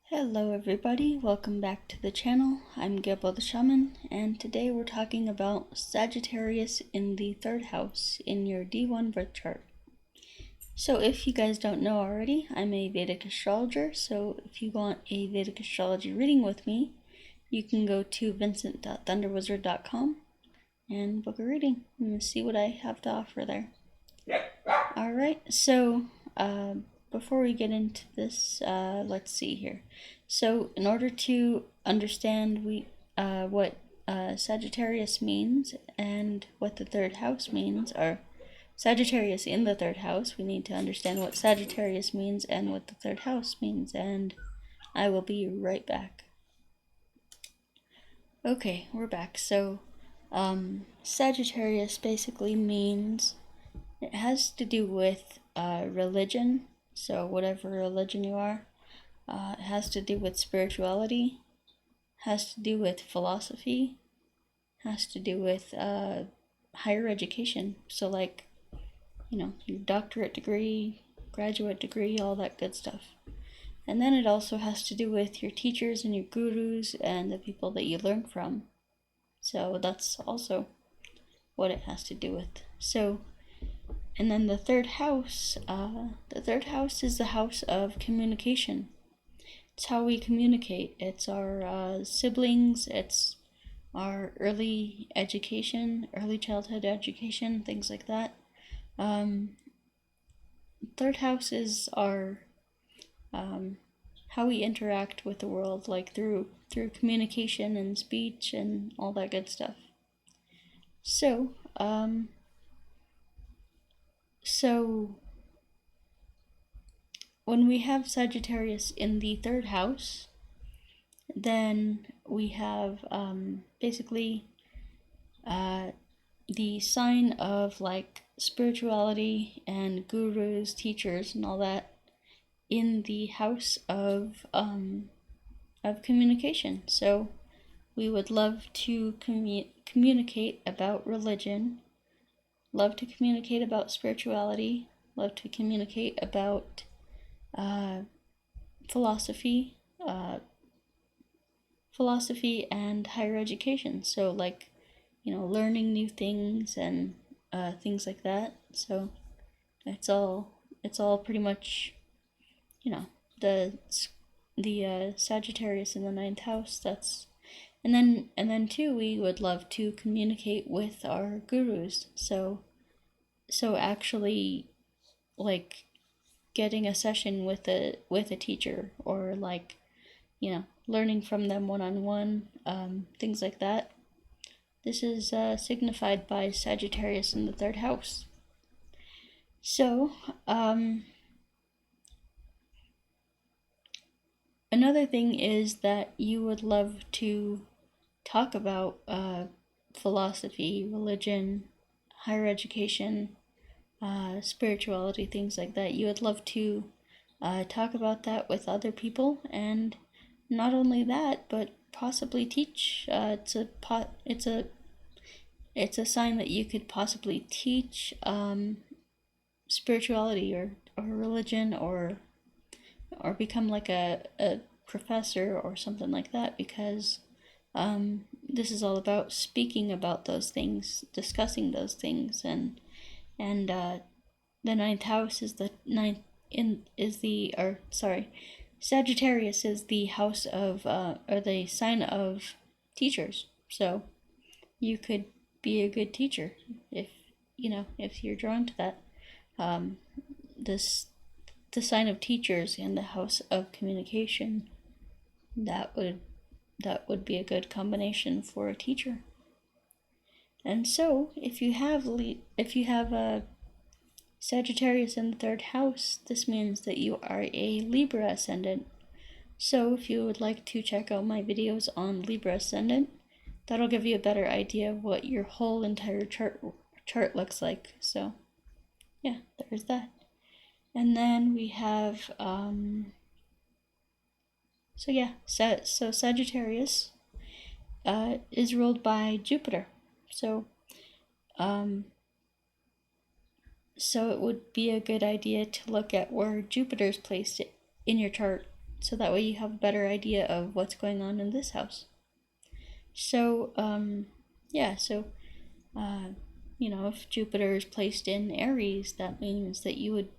Hello everybody, welcome back to the channel. I'm Gebo the Shaman, and today we're talking about Sagittarius in the 3rd house in your D1 birth chart. So if you guys don't know already, I'm a Vedic astrologer, so if you want a Vedic astrology reading with me, you can go to vincent.thunderwizard.com and book a reading and see what I have to offer there. Alright, so before we get into this, let's see here. So in order to understand what Sagittarius means and what the 3rd house means, or Sagittarius in the 3rd house, we need to understand what Sagittarius means and what the 3rd house means, and I will be right back. Okay, we're back. So Sagittarius basically means, it has to do with religion, so whatever religion you are. It has to do with spirituality, has to do with philosophy, has to do with higher education. So like, your doctorate degree, graduate degree, all that good stuff. And then it also has to do with your teachers and your gurus and the people that you learn from. So that's also what it has to do with. So, and then the 3rd house, is the house of communication. It's how we communicate. It's our siblings, it's our early education, early childhood education, things like that. 3rd house is our how we interact with the world, like through communication and speech and all that good stuff. So, when we have Sagittarius in the 3rd house, then we have basically the sign of like spirituality and gurus, teachers, and all that in the house of communication. So we would love to communicate about religion, love to communicate about spirituality, love to communicate about philosophy and higher education. So like, learning new things and things like that. So it's all pretty much, the Sagittarius in the 9th house. That's and then too, we would love to communicate with our gurus. So actually, like, getting a session with a teacher, or like, learning from them one-on-one, things like that. This is signified by Sagittarius in the 3rd house. So another thing is that you would love to talk about philosophy, religion, higher education, spirituality, things like that. You would love to talk about that with other people, and not only that, but possibly teach. It's a sign that you could possibly teach spirituality or religion, or become like a professor or something like that, because this is all about speaking about those things, discussing those things, and the 9th house is Sagittarius is the house of or the sign of teachers. So you could be a good teacher if you're drawn to that. The sign of teachers in the house of communication, that would be a good combination for a teacher. And so if you have a Sagittarius in the 3rd house, this means that you are a Libra ascendant. So if you would like to check out my videos on Libra ascendant, that'll give you a better idea of what your whole entire chart looks like. So yeah, there's that. And then we have so Sagittarius is ruled by Jupiter. So it would be a good idea to look at where Jupiter's placed in your chart So that way you have a better idea of what's going on in this house. So, if Jupiter is placed in Aries, that means that you would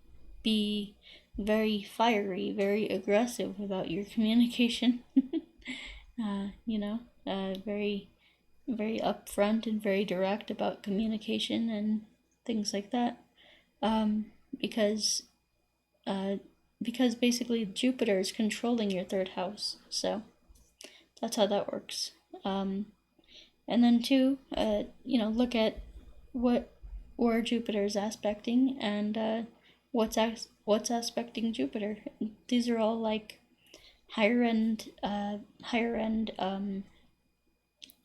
be very fiery, very aggressive about your communication. Very, very upfront and very direct about communication and things like that. Because basically Jupiter is controlling your third house. So that's how that works. And then two, look at where Jupiter is aspecting and what's aspecting Jupiter. These are all like higher end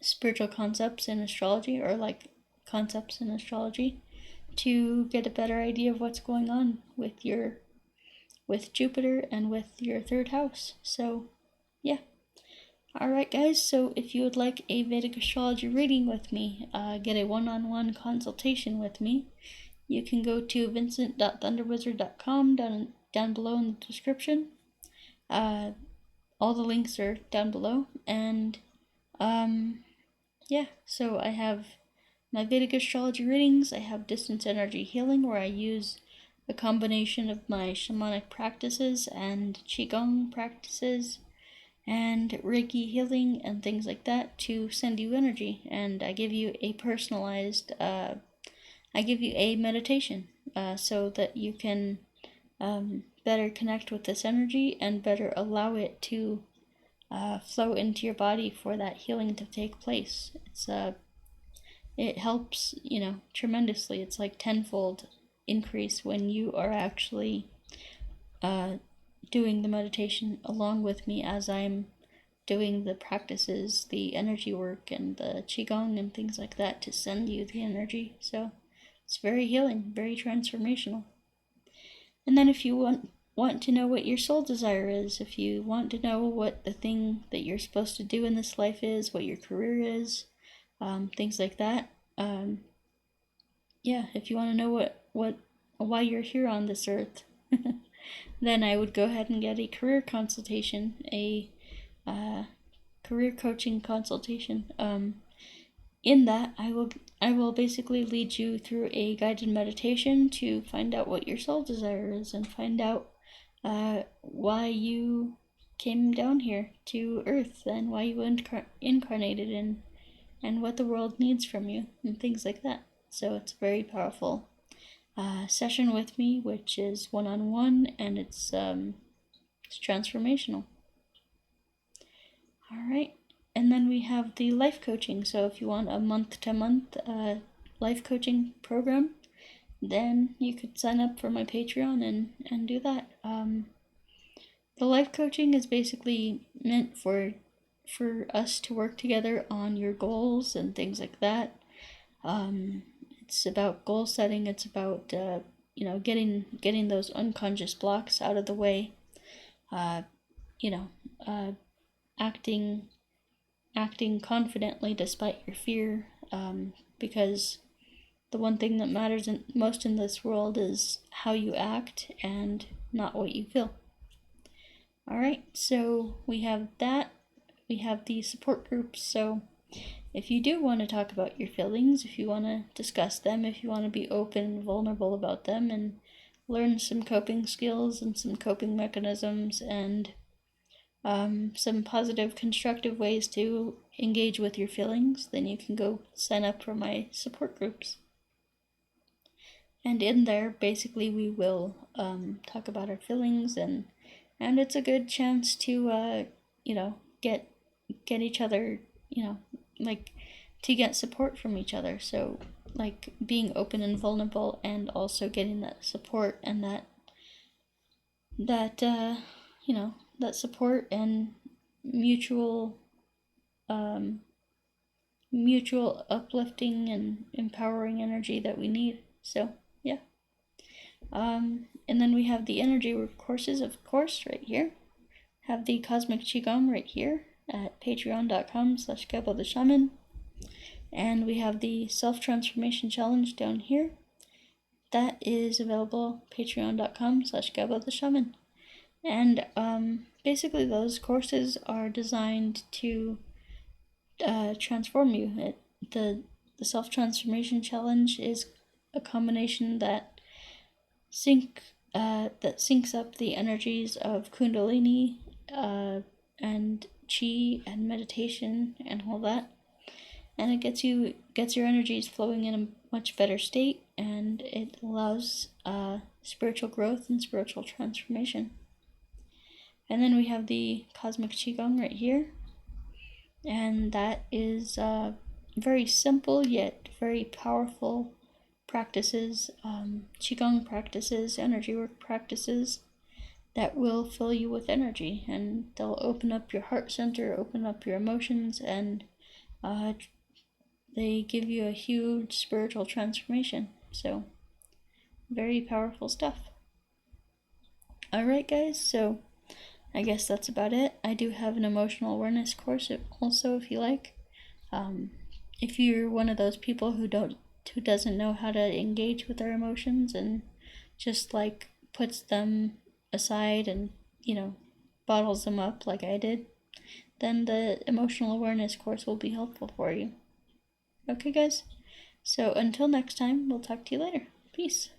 spiritual concepts in astrology, or like concepts in astrology, to get a better idea of what's going on with Jupiter and with your third house. So, yeah. Alright guys, so if you would like a Vedic astrology reading with me, get a one-on-one consultation with me, you can go to vincent.thunderwizard.com down below in the description. All the links are down below, and so I have my Vedic astrology readings. I have distance energy healing, where I use a combination of my shamanic practices and qigong practices and Reiki healing and things like that to send you energy. And I give you a personalized, I give you a meditation so that you can better connect with this energy and better allow it to flow into your body for that healing to take place. It helps, tremendously. It's like tenfold increase when you are actually doing the meditation along with me as I'm doing the practices, the energy work and the qigong and things like that to send you the energy. So it's very healing, very transformational. And then if you want to know what your soul desire is, if you want to know what the thing that you're supposed to do in this life is, what your career is, things like that. If you want to know why you're here on this earth, then I would go ahead and get a career consultation, a career coaching consultation. In that, I will basically lead you through a guided meditation to find out what your soul desire is and find out why you came down here to Earth and why you incarnated and what the world needs from you and things like that. So it's a very powerful session with me, which is one-on-one, and it's transformational. All right, and then we have the life coaching. So if you want a month-to-month life coaching program, then you could sign up for my Patreon and do that. The life coaching is basically meant for us to work together on your goals and things like that. It's about goal setting. It's about getting those unconscious blocks out of the way. Acting confidently despite your fear. Because the one thing that matters most in this world is how you act and not what you feel. All right, so we have that. We have the support groups. So if you do want to talk about your feelings, if you want to discuss them, if you want to be open and vulnerable about them and learn some coping skills and some coping mechanisms and some positive, constructive ways to engage with your feelings, then you can go sign up for my support groups. And in there, basically, we will talk about our feelings, and it's a good chance to, get each other, to get support from each other. So, like, being open and vulnerable, and also getting that support and that support and mutual uplifting and empowering energy that we need. So, yeah. And then we have the energy work courses, of course, right here. Have the Cosmic Qigong right here at patreon.com/Gebo the Shaman. And we have the Self-Transformation Challenge down here. That is available patreon.com/Gebo the Shaman. And basically those courses are designed to transform you. The self-transformation challenge is a combination that syncs up the energies of Kundalini and Chi and meditation and all that, and it gets your energies flowing in a much better state, and it allows spiritual growth and spiritual transformation. And then we have the Cosmic Qigong right here, and that is very simple yet very powerful practices, Qigong practices, energy work practices that will fill you with energy, and they'll open up your heart center, open up your emotions, and they give you a huge spiritual transformation. So, very powerful stuff. Alright, guys, so I guess that's about it. I do have an emotional awareness course also, if you like. If you're one of those people who doesn't know how to engage with their emotions and just like puts them aside and, bottles them up like I did, then the emotional awareness course will be helpful for you. Okay, guys? So until next time, we'll talk to you later. Peace.